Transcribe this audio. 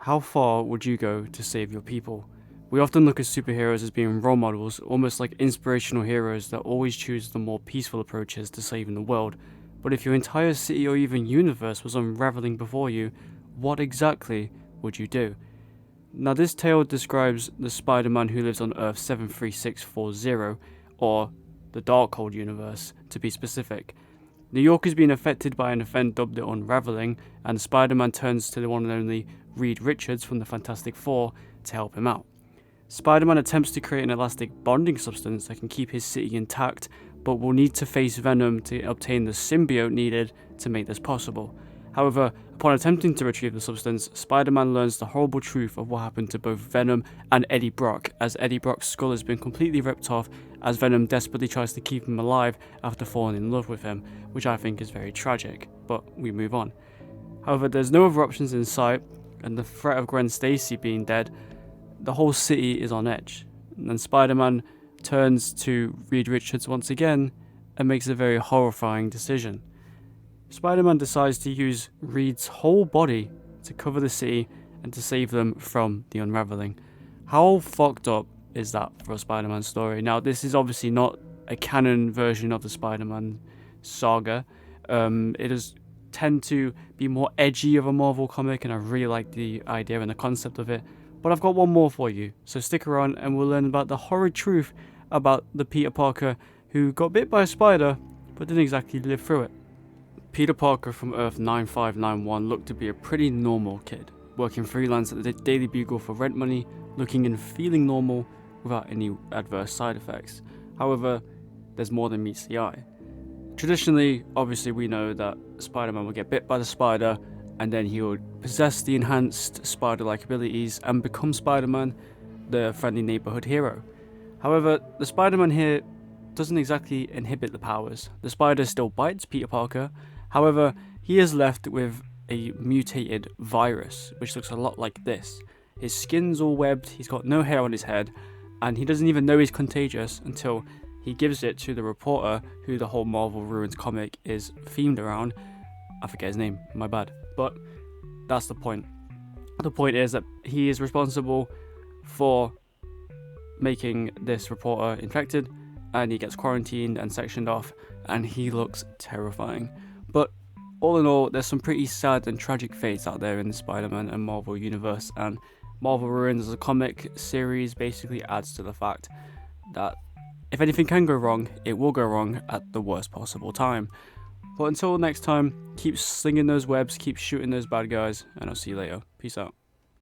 How far would you go to save your people? We often look at superheroes as being role models, almost like inspirational heroes that always choose the more peaceful approaches to saving the world. But if your entire city or even universe was unraveling before you, what exactly would you do? Now, this tale describes the Spider-Man who lives on Earth 73640, or the Darkhold universe, to be specific. New York is being affected by an event dubbed the Unraveling, and Spider-Man turns to the one and only Reed Richards from the Fantastic Four to help him out. Spider-Man attempts to create an elastic bonding substance that can keep his city intact, but will need to face Venom to obtain the symbiote needed to make this possible. However, upon attempting to retrieve the substance, Spider-Man learns the horrible truth of what happened to both Venom and Eddie Brock, as Eddie Brock's skull has been completely ripped off as Venom desperately tries to keep him alive after falling in love with him, which I think is very tragic, but we move on. However, there's no other options in sight, and the threat of Gwen Stacy being dead, the whole city is on edge. And then Spider-Man turns to Reed Richards once again and makes a very horrifying decision. Spider-Man decides to use Reed's whole body to cover the city and to save them from the Unraveling. How fucked up is that for a Spider-Man story? Now, this is obviously not a canon version of the Spider-Man saga. It does tend to be more edgy of a Marvel comic, and I really like the idea and the concept of it. But I've got one more for you, so stick around and we'll learn about the horrid truth about the Peter Parker who got bit by a spider but didn't exactly live through it. Peter Parker from Earth 9591 looked to be a pretty normal kid, working freelance at the Daily Bugle for rent money, looking and feeling normal without any adverse side effects. However, there's more than meets the eye. Traditionally, obviously we know that Spider-Man will get bit by the spider and then he would possess the enhanced spider-like abilities and become Spider-Man, the friendly neighborhood hero. However, the Spider-Man here doesn't exactly inhibit the powers. The spider still bites Peter Parker. However, he is left with a mutated virus, which looks a lot like this. His skin's all webbed, he's got no hair on his head, and he doesn't even know he's contagious until he gives it to the reporter who the whole Marvel Ruins comic is themed around. I forget his name, my bad. But that's the point. The point is that he is responsible for making this reporter infected, and he gets quarantined and sectioned off, and he looks terrifying. But all in all, there's some pretty sad and tragic fates out there in the Spider-Man and Marvel universe, and Marvel Ruins as a comic series basically adds to the fact that if anything can go wrong, it will go wrong at the worst possible time. But until next time, keep slinging those webs, keep shooting those bad guys, and I'll see you later. Peace out.